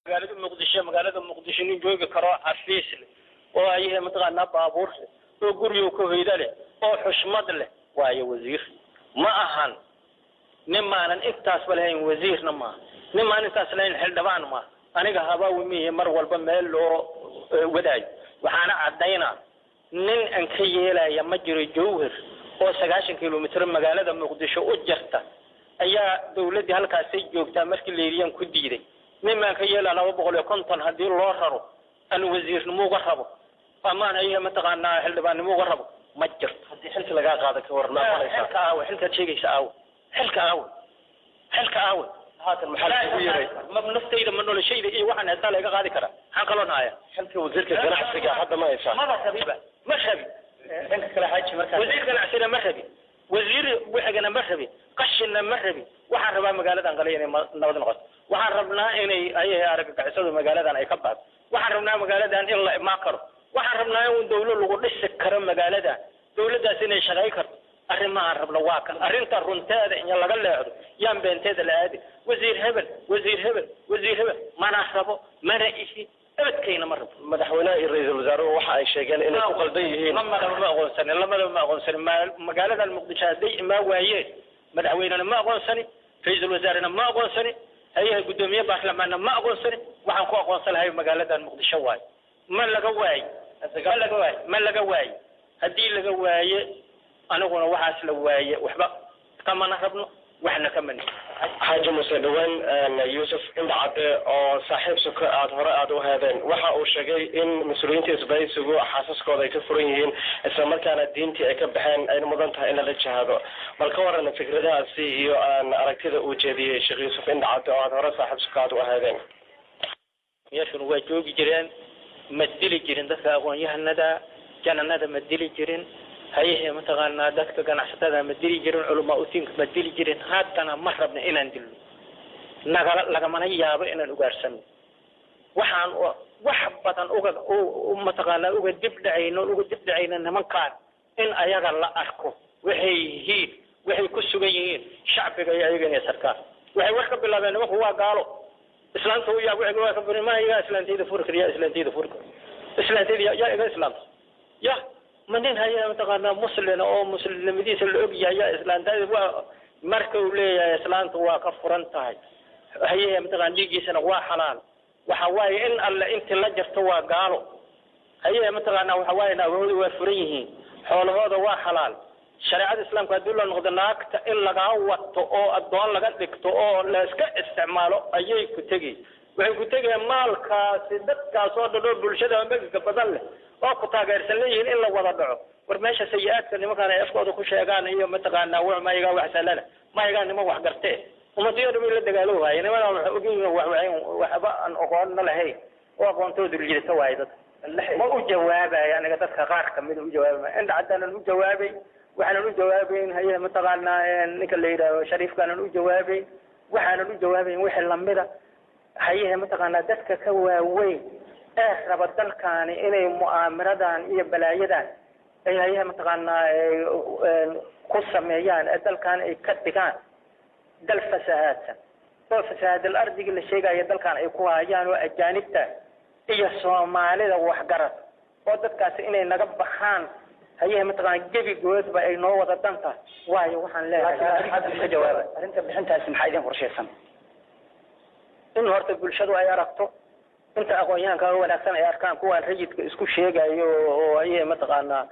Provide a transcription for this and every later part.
magaalada muqdisho nin joogi karo xafiis leh oo ay mataqaanaa baabuur leh oo guriga ku hoyda leh oo xushmad leh waayo wasiir ma ahan nimaanan intaas balayn wasiirna ma nimaan intaas lahayn xildhibaan ma aniga haba wimiye mar walba meel loo wadaay waxaana cadayna nin an ka yeelaya ma jiro jowhar oo 90 kiiloomitir magaalada muqdisho u jirta ayaa dawladda halkaas ay joogtaa markii leeriyan ku diiday nimaan ka yeelaa 250 hadii loo raro an wasiirnimo uga rabo amaan ay mataqaanaa xildhibaannimo uga rabo ma jirto hadii xilka laga qaado ka warnaa xilka sheegaysa xilka هذا المحل كبير ما بنفتيده من ولا شيء إيه واحد هذا اللي قاعد يكره حنقلنا يا حلك وزير كذا حسق هذا ما يصح ما حبيبه مرحبي أنت كلا حاجة مركز وزير كلا عسير مرحبي وزير وحجنا مرحبي قشنا مرحبي وحرب مقالة أنقلية نود نقص وحربنا إني أي أرك عسود مقالة أنا يكبر وحربنا مقالة أن إلا ما كر وحربنا يوم دولة لو لسه كرم مقالة دولة سنة شرايكر أرين ما عرب لواك أرين ترون تاد إن يلا قال له يام بين تاد العادي وزير هبل ما نحربه ما رئيسي أبد كينا مرة مدحونا رئيس الوزراء وحا شيء قال إنه قلبيه لما ما أغنسن ما مقالة المقدشة دي ما وايه مدحونا ما أغنسن رئيس الوزراء ما أغنسن هي قدومية بحلم أنا ما أغنسن وحنكو أغنسن هاي مقالة المقدشة واي ما لقى واي هدي لقى واي أنا أقول واحد لواي وحبا كمان نحبنا وإحنا كمان حاجة مسلوان يوسف إن بعد صاحب سكرات هراء وهذا وحا أوشجي إن مسؤولين تسبي سجوا حاسس كذا يكفرين إسمار كان الدين تأكبحن أي مدنتها إن الجهاد بالكور أن فكرة هذا سي أن أركض وجدي شيخ يوسف إن بعد هراء صاحب سكرات وهذا يشون وجوج جيران مدلي جيران ده ساقون يهندا كان هذا مدلي جيران هاي متغنى دكتور كان عشتها مدري جرين علماء أثين مدري جرين هاتنا محربنا إلى ندل نقل لقمنا يابا إلى الأجرسن وحن وحبة أو متغنى أو جبد عينه إن من كان إن أيق الله أحكو وحي كسوجين شعب جايين يسرقا وحي وحكي بالله بينه هو قالوا إسلام هو يا وحي وحكي ما يا إسلام تيجي فرق يا إسلام تيجي فرق إسلام تيجي يا إسلام يا منين هي متقنا مسلم أو مسلم مديس العبية يا إسلام ده مركب لي يا إسلام هو كفرنتها هي متقنا يجي سنة وحلال وحواي إن الله أنت لجرت هو قالوا هي متقنا وحواينا وفريه حول هذا وحلال شريعة الإسلام كدولة نقدناك إلا قوت أو الضوء لقدك أو لسك استعماله أيه كتجي وكتجي مالك سدك صاد دول بالشدة بيجي بدله وقت تاجر سليين إلا وضعه ورماش سيئات اللي ما كان يفقد كل شيء كان هي متقنا وما يجا وحسلنا ما يجا ما وحقرته وما تيجي من اللي قالوها يعني ما أقول وحبا أن أقولنا له وأقول تود اللي سوايد ما جوابه يعني قد تخاخ كمل جوابه عند عندنا الجوابي وحنا الجوابين هي متقنا نكلي شريف كان الجوابي وحنا الجوابين وحنا لمبدا هي متقنا دتك كواوي رب الدلكان إلى مؤامرة إلى بلايدان هي متقنا قصة ميان الدلكان يكتكان دل فساد الأرض اللي شيء يدلكان يكوها يان وأجانبته هي الصومالي لو حجرت ودتك إلى نجب خان هي متقنا جبي جوز بأي نوع ضدنته واي وحن لا هذا الجواب أنت بحنت اسم حاجة ورشيسا إنه هرت بالشدو أي رقته أنت أقويان كانوا ولكن أركان كوا الرجيت إسكو شيء أيوه هي متقنا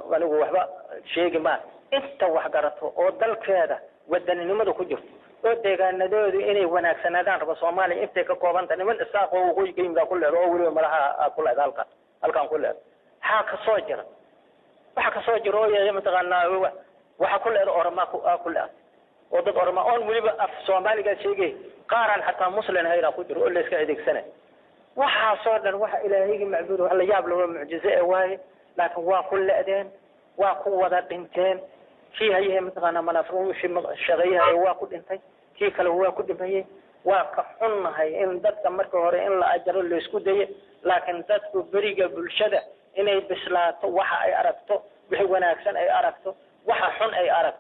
ونقول وحبا شيء ما أنت وحجرته أو دلك هذا ودني نمدو كجف ودك أن دود إني ونكسن هذا رب الصومالي أنت كقوان تاني من الساق وقوي كيم ذا كله روي ومرها كل ذلك الكان كله حاك صاجر وحك صاجر هو متقنا وحكل أرما كله وضد أرما أون ولي الصومالي قال شيء قارن حتى مسلم هيرا كجر ولا إسكا عندك سنة وحى صادن وحى إلهي معبود وحلا جاب له معجزة واي لكن وكل أذان وقوة بنتين في هي مثلا منافعون شغيها وكل إنتي في كله هو كل بيه وكحنا هي إن دت مركه إن لا أجر اللي يسكده لكن دت بريجة بالشدة إن بسلات وحى أي أركته بحوانا أكسن أي أركته وحى حن أي أرك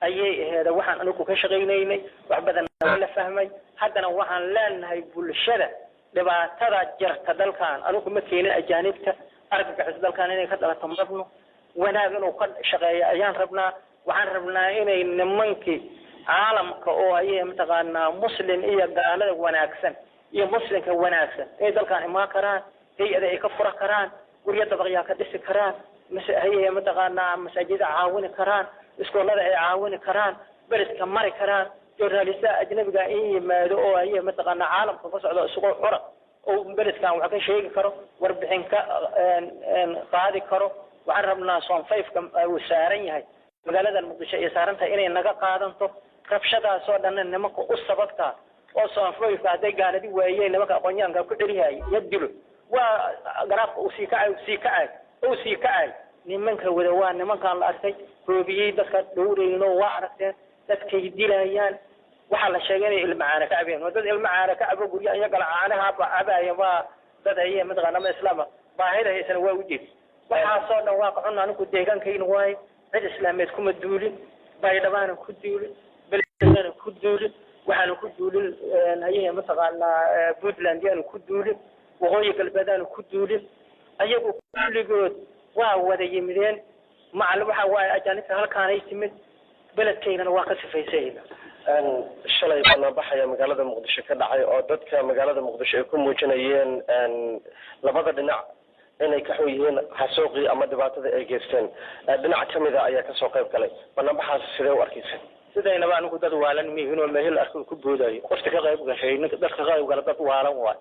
ayay ahayd waxaan anigu ka shaqaynaynay wax badan la fahmay haddana waxaan leenahay bulshada dhibaatada jirta dalkan anigu ma keenin ajaanibta argagaxis dalkan inay ka dhalato marno wanaag inuu ka shaqeeyo ayaan rabnaa waxaan rabnaa inay nimankii caalamka oo ayay mataqaanaa muslim iyo gaalada wanaagsan iyo muslimka wanaagsan ay dalkan imaan karaan hay'ada ay ka fura karaan guryo dabaqyaa ka dhisi karaan hay'ada mataqaanaa masaajida caawini karaan iskoolada ay caawini karaan beledka mari karaan journalista ajnabiga in yimaado oo ayay mataqaanaa caalamka ka socdo isagoo xura oo beledkan wax ka sheegi karo warbixin ka qaadi karo waxaan rabnaa soonfayfka uu saaran yahay magaalada muqdisho ay saaran tahay inay naga qaadanto rabshadaas oo dhan nimanka u sababta oo soonfayfka hadday gaaladi waayeen nimanka aqoonyahanka ku celiyay yadilo waa garaafka uu sii kacay nimanka wada waa nimankan la arkay roobiyey dadka dhowrayno waa aragteen dadkay dilayaan waxa la sheegay inay ilmo caana ka cabeen dad ilmo caana ka cabo guryo iyaga caanaha cabaya waa dad ay mataqaanaa islaama baahida haysan waa u jeed waxaasoo dhan waa qacun anigu deegaankayna waay cid islaameed kuma duulin baydhabaana ku duulin beledana ku duulin waxaana ku duulin hayaha mataqaanaa puntland yaanu ku duulin waqooyi galbeedaanu ku duulin ayagu kulligood waa wada yimideen macal waxa waaye ajaanibta halkaanay timid beledkaynana waa ka sifaysayna shalay baan baxaya magaalada muqdisho ka dhacay oo dadka magaalada muqdisho ay ku muujinayeen labada dhinac inay ka xun yihiin xasuuqii ama dhibaatada ay geysteen dhinac ka mid ah ayaa kasoo qayb galay banaanbaxaas sidee u arkaysa sidaynaba anigu dad waalan mihin oo mehel arko ku boodayo qofta ka qayb gashay dadka ka qayb gala dad waalan waay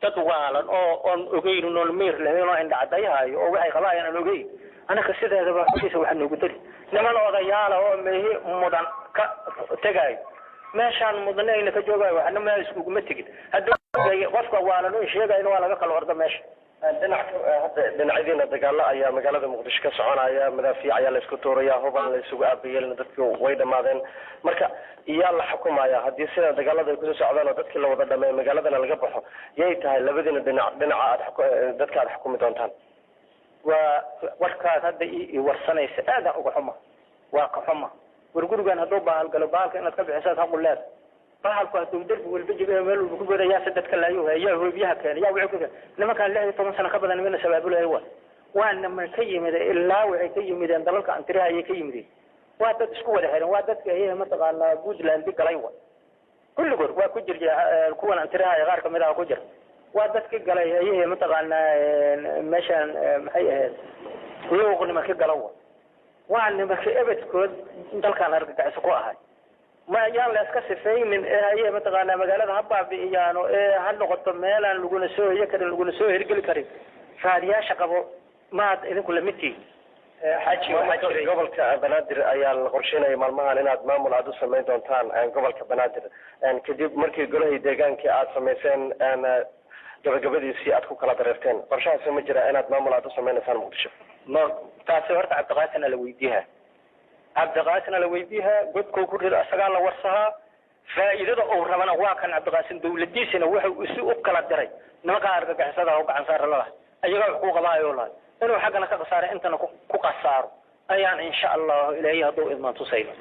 dad waalan oo on ogeyn nool meer lahayn oo indhacdayahayo oo waxay qabaayaan aan ogeyn anaka sideedaba xogisa waxa noogu dari niman odayaal oo meehi mudan ka tagay meeshaan mudanayna ka joogayo waxna ma iskugu tegin haddii qofka waalan oo sheegay in waa laga kala ordo meesha dhinacyadiina dagaalo ayaa magaalada muqdisho ka soconaya madaafiic ayaa la isku tuuraya huban la isugu aabayeelna dadkii way dhamaadeen marka iyaa la xukumaya haddii sida dagaalada ay kusoo socdaan oo dadkii la wada dhameeyo magaaladana laga baxo yay tahay labadiina dhinaca dadka aad xukumi doontaan waa warkaas hadda i warsanaysa aadaan uga xuma waa ka xuma war gurigan hadduu bahalgalo bahalka inaad ka bixisaad haqu leed bahalku hadduu derbi walba jibee meel walba ku bodayaa si dadka laayo yaa hoobiyaha keenay yaa wixii ku keenay nimankaan 16 sano ka badan mina shabaabulaya waa niman ka yimid ilaa waxay ka yimideen dalalka antiriha ayay ka yimideen waa dad isku wada xiran waa dadka ayaga mataqaanaa Puntland galay kulligood waa ku jirjaa kuwan antiriha ay qaar kamid ah ku jira waa dadka galay ayaga mataqaanaa meeshan maxay ahayd kuwa nimanka galaw waa nimanka ebedkood dalkan argagaxis ku ahay ما يان لا iska sifaynin ay mataqaana magaalada habaabiyaano hal noqoto meelan lagu soo yakada lagu soo hirgeli karin faadiyaasha qabo ma idinku la midkii xaaji gobolka banaadir ayaa la qorsheynaya maalmahan inaad maamul aad u sameyn doontaan gobolka banaadir kadib markii golaha deegaanka aad sameyseen gabagabadiisii aad ku kala dareerteen qorshahaas ma jira inaad maamul aad u sameynaysan muqdisho ma taasi horta cabdiqaasin la weydiiyaa cabdiqaasin la weydiiyaa godko ku rida asaga la warsaha faa'iidada oo rabana waa kan cabdiqaasin dawladiisina waxa uu u kala diray nimanka argagixisada oo gacan saar la ayaga xuquuq qabaayo la inuu xaqana ka qasaaray intana ku qasaaro ayaan insha Allah ilaahay haduu idmaan tusayno